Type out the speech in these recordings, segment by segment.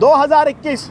2021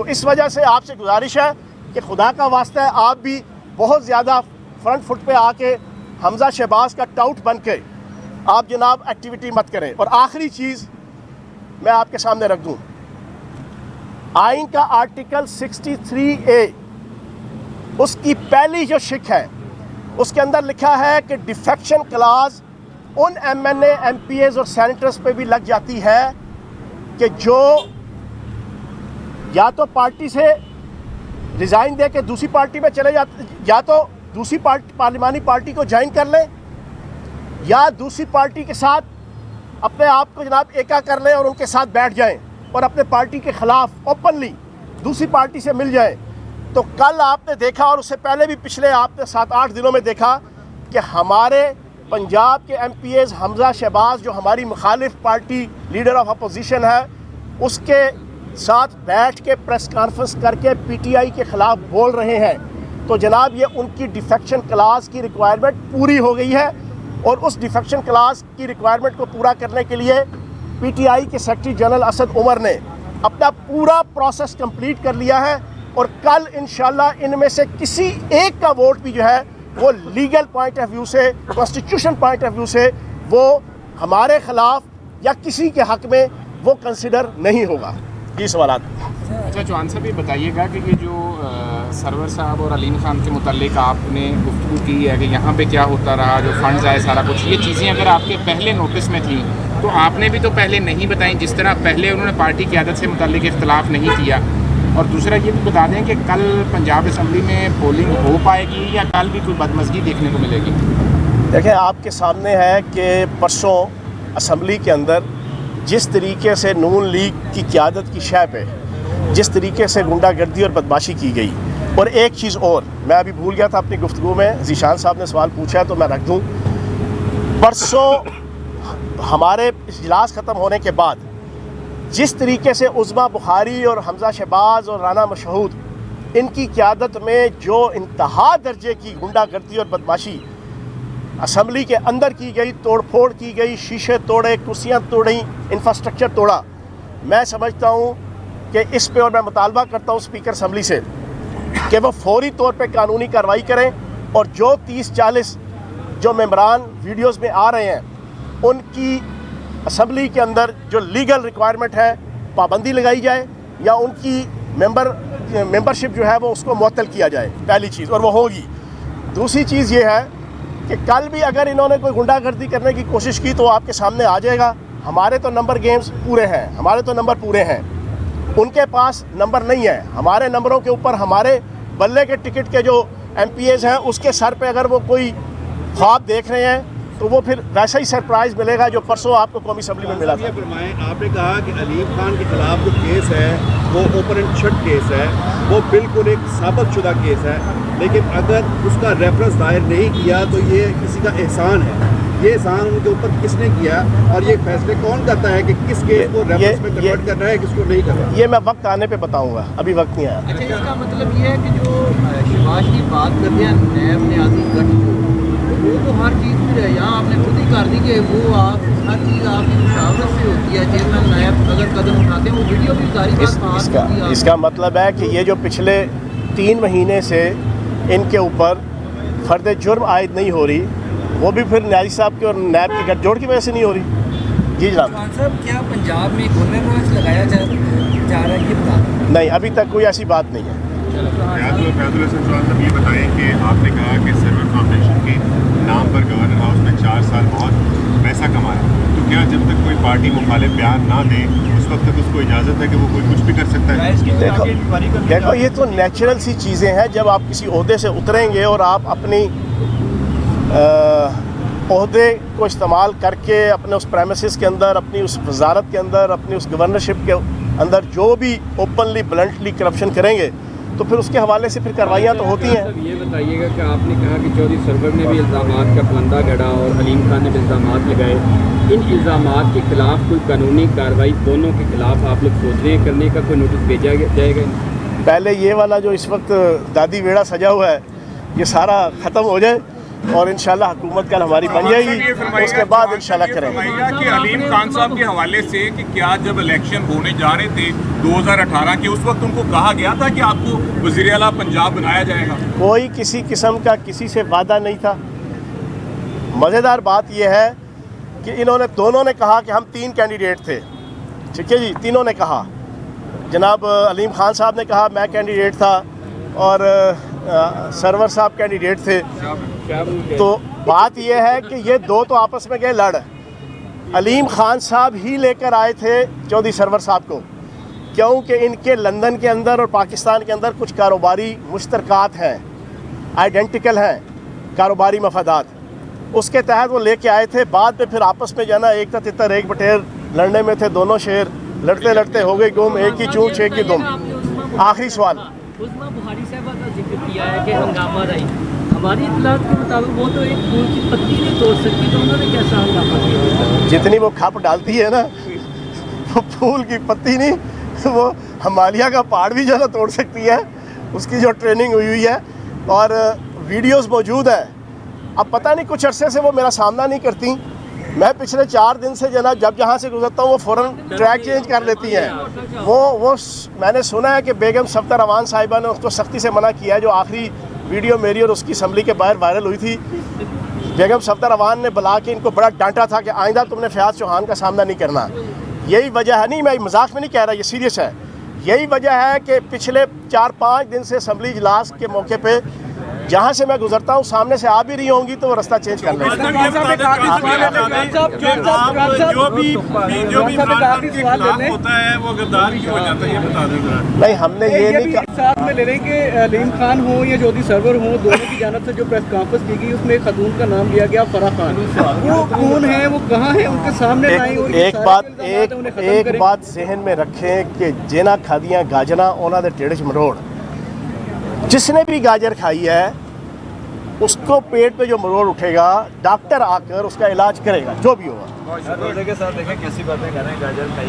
تو اس وجہ سے آپ سے گزارش ہے کہ خدا کا واسطہ ہے آپ بھی بہت زیادہ فرنٹ فٹ پہ آ کے حمزہ شہباز کا ٹاؤٹ بن کے آپ جناب ایکٹیویٹی مت کریں. اور آخری چیز میں آپ کے سامنے رکھ دوں, آئین کا آرٹیکل 63A اس کی پہلی جو شق ہے اس کے اندر لکھا ہے کہ defection clause in MNA MPAs اور سینیٹرز پہ بھی لگ جاتی ہے کہ جو یا تو پارٹی سے ریزائن دے کے دوسری پارٹی میں چلے جاتے, یا تو دوسری پارلیمانی پارٹی کو جوائن کر لیں, یا دوسری پارٹی کے ساتھ اپنے آپ کو جناب ایکا کر لیں اور ان کے ساتھ بیٹھ جائیں اور اپنے پارٹی کے خلاف اوپنلی دوسری پارٹی سے مل جائیں. تو کل آپ نے دیکھا اور اس سے پہلے بھی پچھلے آپ نے 7-8 دنوں میں دیکھا کہ ہمارے پنجاب کے ایم پی ایز حمزہ شہباز جو ہماری مخالف پارٹی لیڈر آف اپوزیشن ہے اس کے ساتھ بیٹھ کے پریس کانفرنس کر کے پی ٹی آئی کے خلاف بول رہے ہیں. تو جناب یہ ان کی ڈیفیکشن کلاس کی ریکوائرمنٹ پوری ہو گئی ہے, اور اس ڈیفیکشن کلاس کی ریکوائرمنٹ کو پورا کرنے کے لیے پی ٹی آئی کے سیکرٹری جنرل اسد عمر نے اپنا پورا پروسیس کمپلیٹ کر لیا ہے, اور کل انشاءاللہ ان میں سے کسی ایک کا ووٹ بھی جو ہے وہ لیگل پوائنٹ آف ویو سے, کانسٹیٹیوشن پوائنٹ آف ویو سے وہ ہمارے خلاف یا کسی کے حق میں وہ کنسیڈر نہیں ہوگا. یہ سوالات. اچھا چوہان صاحب یہ بتائیے گا کہ یہ جو سرور صاحب اور علیم خان کے متعلق آپ نے گفتگو کی ہے کہ یہاں پہ کیا ہوتا رہا, جو فنڈز آئے سارا کچھ, یہ چیزیں اگر آپ کے پہلے نوٹس میں تھیں تو آپ نے بھی تو پہلے نہیں بتائیں, جس طرح پہلے انہوں نے پارٹی قیادت سے متعلق اختلاف نہیں کیا. اور دوسرا یہ بھی بتا دیں کہ کل پنجاب اسمبلی میں پولنگ ہو پائے گی یا کل بھی کوئی بدمزگی دیکھنے کو ملے گی؟ دیکھیں آپ کے سامنے ہے کہ پرسوں اسمبلی کے اندر جس طریقے سے نون لیگ کی قیادت کی شے پہ جس طریقے سے غنڈہ گردی اور بدماشی کی گئی. اور ایک چیز اور میں ابھی بھول گیا تھا اپنی گفتگو میں, ذیشان صاحب نے سوال پوچھا ہے تو میں رکھ دوں. پرسوں ہمارے اجلاس ختم ہونے کے بعد جس طریقے سے عظمیٰ بخاری اور حمزہ شہباز اور رانا مشہود ان کی قیادت میں جو انتہا درجے کی غنڈہ گردی اور بدماشی اسمبلی کے اندر کی گئی, توڑ پھوڑ کی گئی, شیشے توڑے, کرسیاں توڑیں, انفراسٹرکچر توڑا, میں سمجھتا ہوں کہ اس پہ, اور میں مطالبہ کرتا ہوں اسپیکر اسمبلی سے کہ وہ فوری طور پہ قانونی کارروائی کریں, اور جو 30-40 جو ممبران ویڈیوز میں آ رہے ہیں ان کی اسمبلی کے اندر جو لیگل ریکوائرمنٹ ہے پابندی لگائی جائے, یا ان کی ممبرشپ جو ہے وہ اس کو معطل کیا جائے, پہلی چیز, اور وہ ہوگی. دوسری چیز یہ ہے کہ کل بھی اگر انہوں نے کوئی غنڈہ گردی کرنے کی کوشش کی تو آپ کے سامنے آ جائے گا. ہمارے تو نمبر گیمز پورے ہیں, ہمارے تو نمبر پورے ہیں, ان کے پاس نمبر نہیں ہے. ہمارے نمبروں کے اوپر ہمارے بلے کے ٹکٹ کے جو ایم پی ایز ہیں اس کے سر پہ اگر وہ کوئی خواب دیکھ رہے ہیں تو وہ پھر ویسا ہی سرپرائز ملے گا جو پرسوں آپ کو قومی اسمبلی میں ملا تھا. آپ نے کہا کہ علیم خان کے خلاف جو کیس ہے وہ اوپن اینڈ شٹ کیس ہے, وہ بالکل ایک ثابت شدہ کیس ہے, لیکن اگر اس کا ریفرنس دائر نہیں کیا تو یہ کسی کا احسان ہے. یہ احسان ان کے اوپر کس نے کیا, اور یہ فیصلے کون کرتا ہے کہ کس کیس کو ریفرنس میں کنورٹ کرنا ہے, کس کو نہیں کرنا؟ یہ میں وقت آنے پہ بتاؤں گا, ابھی وقت نہیں آیا. اچھا, اس کا مطلب یہ ہے کہ جو شہباز کی بات کرتے ہیں نیب نیازی گٹھ جو, وہ تو ہر چیز پھر ہے, یہاں آپ نے خود ہی کر دی کہ وہ آپ ہر چیز آپ کی مشاورت سے ہوتی ہے. چیئرمین نیب اگر قدم اٹھاتے ہیں وہ ویڈیو بھی ظاہری اس کا مطلب ہے کہ یہ جو پچھلے 3 مہینے سے ان کے اوپر فرد جرم عائد نہیں ہو رہی, وہ بھی پھر نیازی صاحب کے اور نیب کے گٹھ جوڑ کی وجہ سے نہیں ہو رہی. جی جناب. صاحب کیا پنجاب میں گورنر راج لگایا جا رہا ہے یہ بتا دیں؟ نہیں, ابھی تک کوئی ایسی بات نہیں ہے. فیض الحسن چوہان صاحب یہ بتائیں کہ آپ نے کہا کہ سرور فاؤنڈیشن کے نام پر گورنر ہاؤس میں 4 سال بہت پیسہ کمایا, تو کیا جب تک کوئی پارٹی مخالف بیان نہ دے اس وقت تک اس کو اجازت ہے کہ وہ کوئی کچھ بھی کر سکتا ہے؟ دیکھو یہ تو نیچرل سی چیزیں ہیں. جب آپ کسی عہدے سے اتریں گے اور آپ اپنی عہدے کو استعمال کر کے اپنے اس پریمیسز کے اندر, اپنی اس وزارت کے اندر, اپنی اس گورنرشپ کے اندر جو بھی اوپنلی بلنٹلی کرپشن کریں گے تو پھر اس کے حوالے سے پھر کارروائیاں تو ہوتی ہیں. یہ بتائیے گا کہ آپ نے کہا کہ چودھری سرور نے بھی الزامات کا پلندہ گڑھا اور علیم خان نے بھی الزامات لگائے, ان الزامات کے خلاف کوئی قانونی کارروائی دونوں کے خلاف آپ لوگ سوچ رہے ہیں کرنے کا, کوئی نوٹس بھیجا جائے گا؟ پہلے یہ والا جو اس وقت دادی ویڑا سجا ہوا ہے یہ سارا ختم ہو جائے, اور انشاءاللہ حکومت کل ہماری بن جائے گی, اس کے بعد انشاءاللہ کریں گے. کہ علیم خان صاحب کے حوالے سے کہ کیا جب الیکشن ہونے جا رہے تھے 2018 کے, اس وقت ان کو کہا گیا تھا کہ آپ کو وزیر اعلیٰ پنجاب بنایا جائے گا؟ کوئی کسی قسم کا کسی سے وعدہ نہیں تھا. مزیدار بات یہ ہے کہ دونوں نے کہا کہ ہم 3 کینڈیڈیٹ تھے, ٹھیک ہے جی, تینوں نے کہا. جناب علیم خان صاحب نے کہا میں کینڈیڈیٹ تھا اور سرور صاحب کینڈیڈیٹ تھے. تو بات یہ ہے کہ یہ دو تو آپس میں گئے لڑ. علیم خان صاحب ہی لے کر آئے تھے چودھری سرور صاحب کو, کیونکہ ان کے لندن کے اندر اور پاکستان کے اندر کچھ کاروباری مشترکات ہیں, آئیڈینٹیکل ہیں کاروباری مفادات, اس کے تحت وہ لے کے آئے تھے. بعد میں پھر آپس میں جانا ایک تھا تتر ایک بٹیر لڑنے میں تھے دونوں شیر, لڑتے لڑتے ہو گئے گم, ایک ہی چونچ ایک ہی دم. آخری سوال. عظمیٰ بخاری صاحبہ کا ذکر کیا ہے کہ ہنگامہ رہی, ہماری اطلاعات کے مطابق وہ تو ایک پھول کی پتی نہیں توڑ سکتی, تو انہوں نے کیسا ہنگامہ کیا؟ جتنی وہ کھپ ڈالتی ہے نا, وہ پھول کی پتی نہیں, وہ ہمالیہ کا پہاڑ بھی جو ہے نا توڑ سکتی ہے. اس کی جو ٹریننگ ہوئی ہے اور ویڈیوز موجود ہیں. اب پتہ نہیں کچھ عرصے سے وہ میرا سامنا نہیں کرتی. میں پچھلے 4 دن سے جناب جب جہاں سے گزرتا ہوں وہ فوراً ٹریک چینج کر لیتی ہیں. وہ میں نے سنا ہے کہ بیگم صفدر روان صاحبہ نے اس کو سختی سے منع کیا ہے. جو آخری ویڈیو میری اور اس کی اسمبلی کے باہر وائرل ہوئی تھی, بیگم صفدر روان نے بلا کے ان کو بڑا ڈانٹا تھا کہ آئندہ تم نے فیاض چوہان کا سامنا نہیں کرنا. یہی وجہ ہے, نہیں میں مذاق میں نہیں کہہ رہا, یہ سیریس ہے. یہی وجہ ہے کہ پچھلے 4-5 دن سے اسمبلی اجلاس کے موقع پہ جہاں سے میں گزرتا ہوں سامنے سے آ بھی رہی ہوں گی تو وہ رستہ چینج کر لیں گے. نہیں, ہم نے یہ نہیں کہا. ساتھ میں لے رہے ہیں کہ علیم خان ہوں یا چودھری سرور ہوں, دونوں کی جانب سے جو پریس کانفرنس کی گئی اس میں ایک خاتون کا نام لیا گیا فرح خان. وہ کون ہیں, وہ کہاں ہیں, ان کے سامنے لائیں اور ایک بات ذہن میں رکھیں کہ جینا کھادیاں گاجنا اونا دے ٹیڑھ چ مروڑ. جس نے بھی گاجر کھائی ہے اس کو پیٹ پہ جو مروڑ اٹھے گا, ڈاکٹر آ کر اس کا علاج کرے گا جو بھی ہوگا. روزے کے ساتھ دیکھیں کیسی باتیں کر رہے ہیں, گاجر کھائی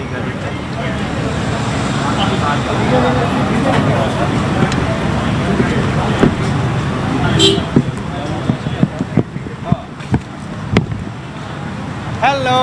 ہیلو